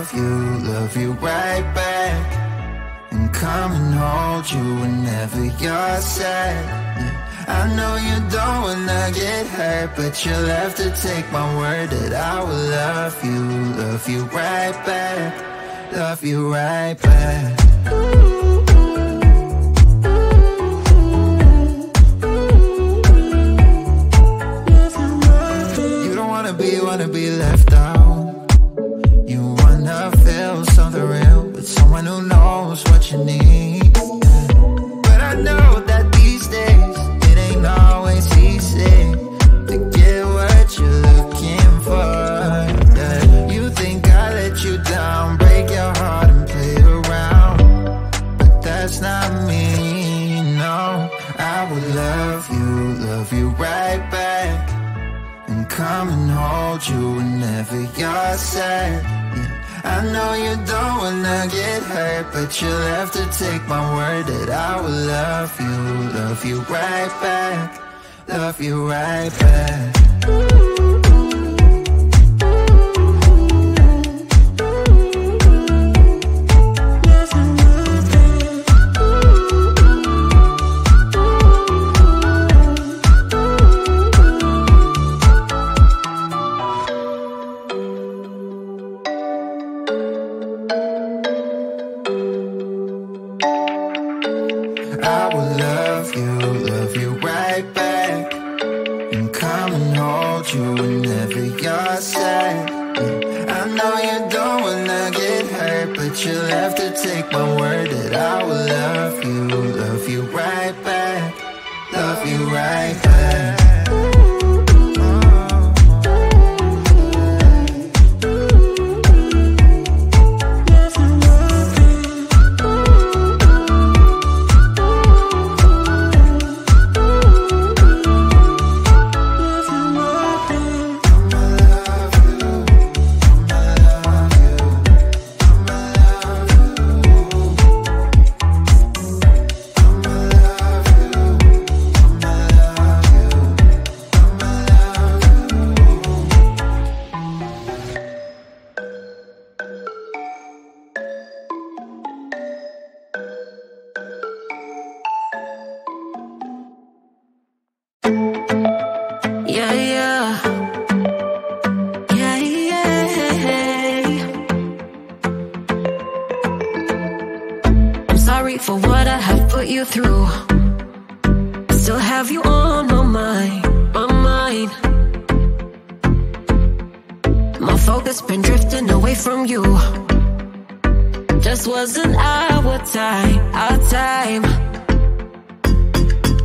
love you right back, and come and hold you whenever you're sad. I know you don't wanna get hurt, but you'll have to take my word that I will love you right back, love you right back. You don't wanna be left out. You wanna feel something real with someone who knows what you need. But I know that these days it ain't always easy to get what you're looking for. Yeah. You think I let you down, break your heart and play around, but that's not me, no. I would love you right back, and come and hold you whenever you're sad. Yeah. I know you don't wanna get hurt, but you'll have to take my word that I will love you right back, love you right back. I will love you right back, and come and hold you whenever you're sad. Yeah. I know you don't wanna get hurt, but you'll have to take my word that I will love you right back, love you right back. For what I have put you through, I still have you on my mind, my mind. My focus been drifting away from you. Just wasn't our time, our time.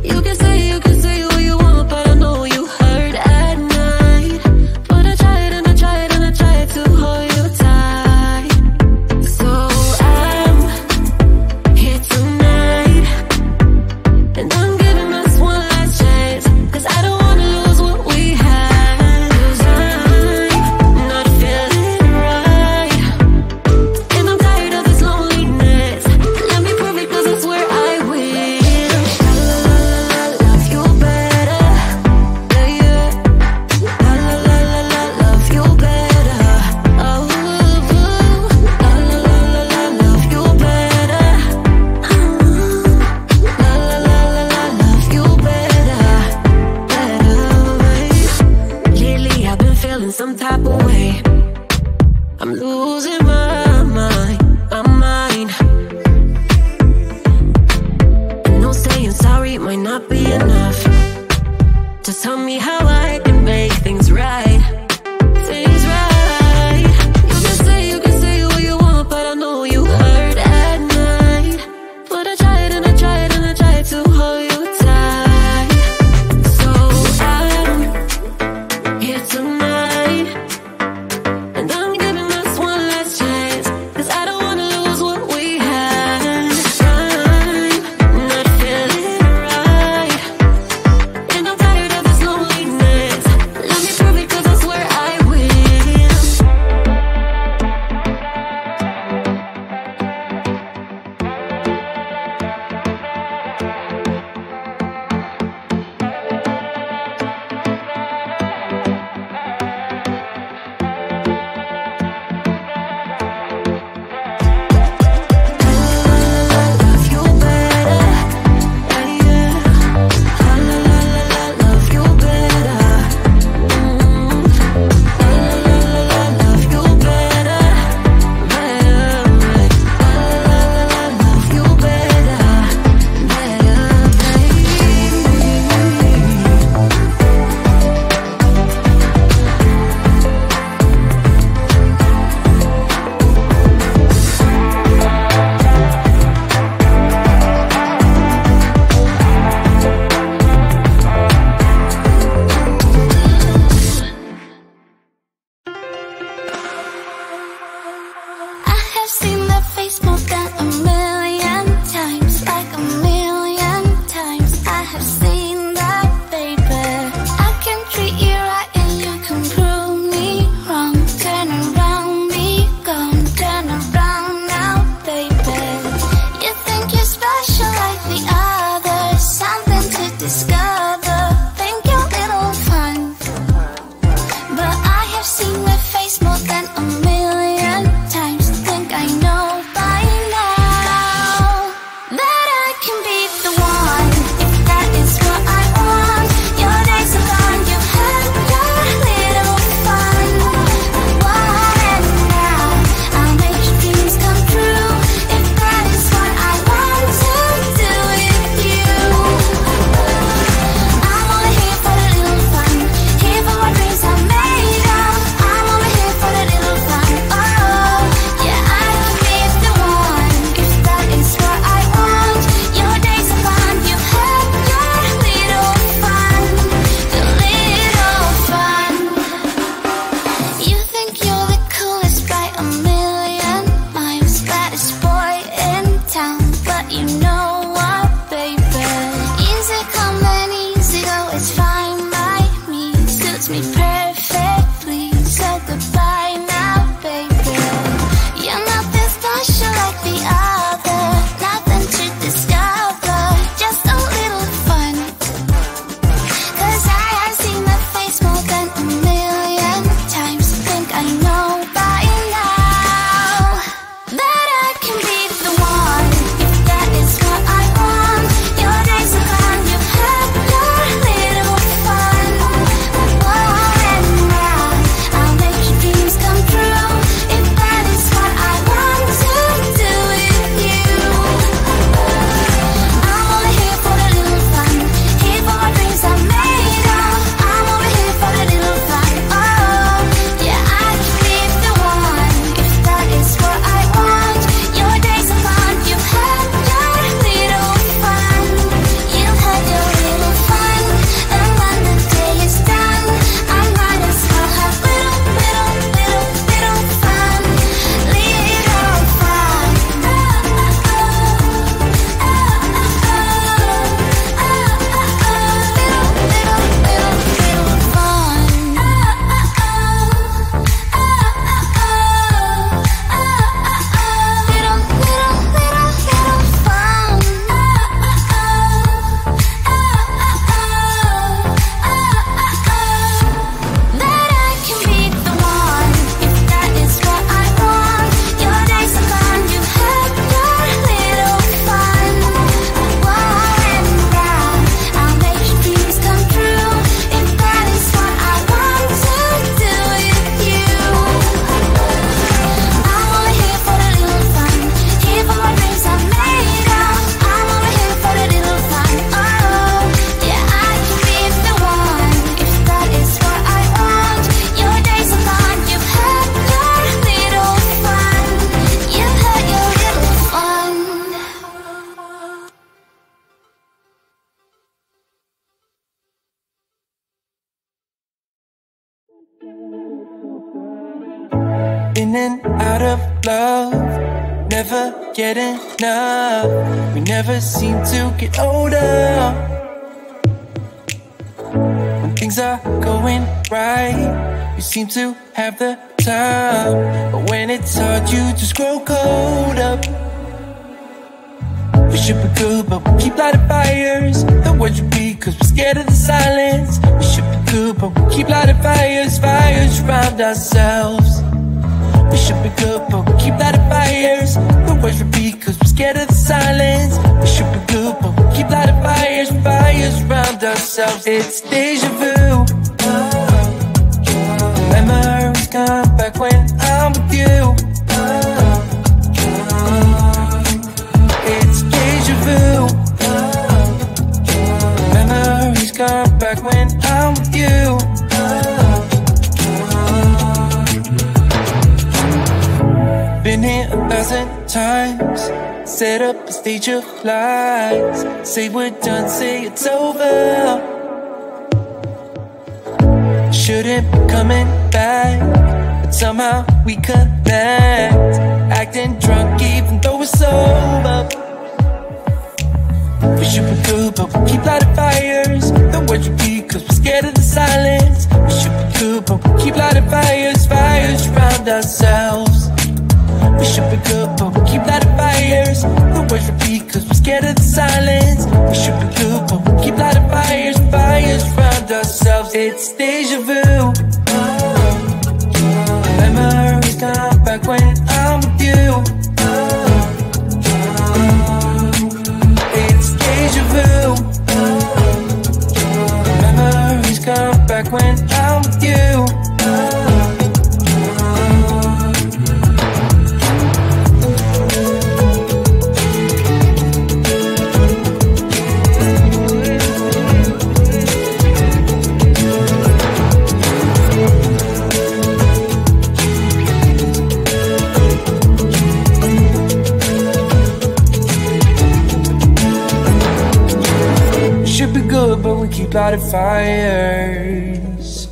You can say what you want, but I know you hurt at night. But I tried and I tried and I tried to hold you tight. So I'm here tonight, and I'm giving us one last chance, 'cause I don't wanna lose what we had. 'Cause I'm not feeling right, and I'm tired of this loneliness. Let me prove it, 'cause I swear I will. La la la la, love you better. Yeah, yeah. La la la la la, love you better. Oh, la la la la la, love you better. La la la la la, love you better, babe. Lately I've been feeling some type of way. I'm losing my mind, my mind. I know saying sorry might not be enough. Just tell me how I can make things right, things right. You can say what you want, but I know you hurt at night. But I tried and I tried and I tried to hold you tight. So I'm here tonight, In and out of love, never get enough. We never seem to get older. When things are going right, you seem to have the time. But when it's hard, you just grow cold up. We should be good, but we keep lighting fires. The words repeat, cause we're scared of the silence. We should be good, but we keep lighting fires. Fires around ourselves. We should be good, but we keep lighting fires. The words repeat, cause we're scared of the silence. We should be good, but we keep lighting fires. Fires around ourselves. It's deja vu. Memories come back when I'm with you. It's deja vu. Memories come back when I'm with you. Been here 1,000 times. Set up a stage of lies. Say we're done, say it's over. Shouldn't be coming back, but somehow we connect. Acting drunk even though we're sober. We should be good, but we keep lighting fires. The words repeat, cause we're scared of the silence. We should be good, but we keep lighting fires. Fires around ourselves. We should be good, but we keep lighting fires. The words repeat, cause we're scared of the silence. We should be good, but we keep lighting fires. Fires around ourselves. It's deja vu. Memories come back when I'm with you. It's deja vu. Memories come back when I'm with you. But we keep lighting fires.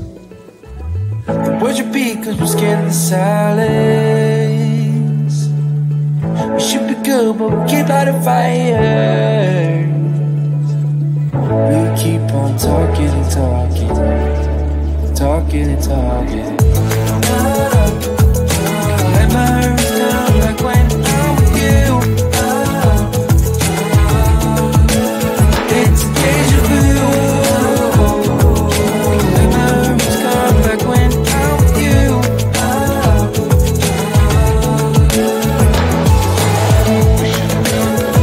The words repeat cause we're scared of the silence. We should be good, but we keep lighting fires. We keep on talking and talking, talking and talking. Memories come back when I'm with you. It's deja vu. Memories come back when I'm with you.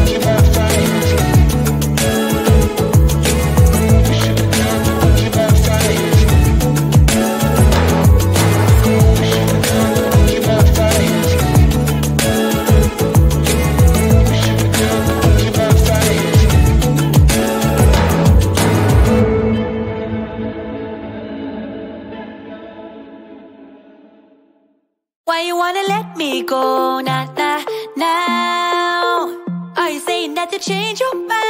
Keep our fires. We should be done. Keep our fires. We should be done. Keep our fires. We should be done. Keep our fires. Why you wanna let me go, nah, nah, now? Are you saying that you change your mind?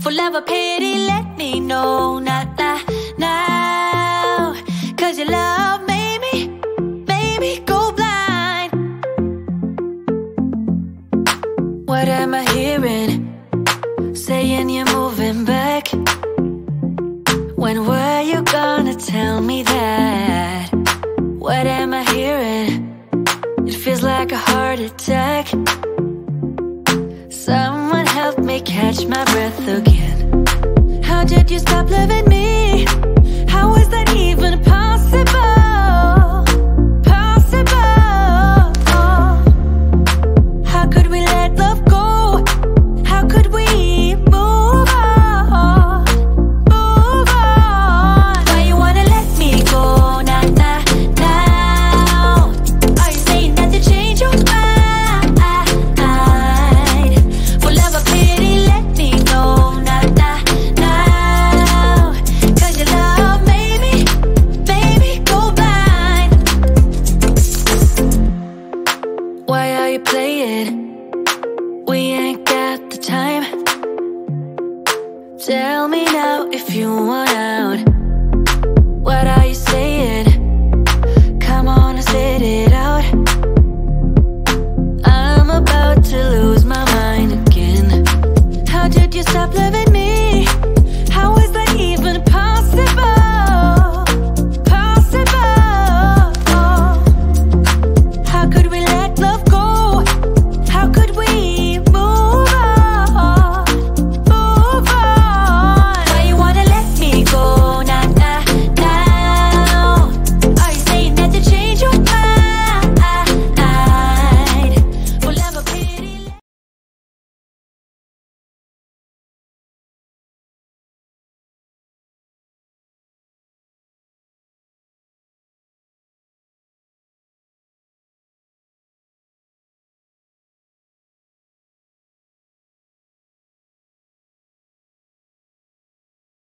For love or pity, let me know, nah, nah, now. Cause your love made me go blind. What am I hearing? Saying you're moving back. When were you gonna tell me that? What am I hearing? It feels like a heart attack. Someone help me catch my breath again. How did you stop loving me?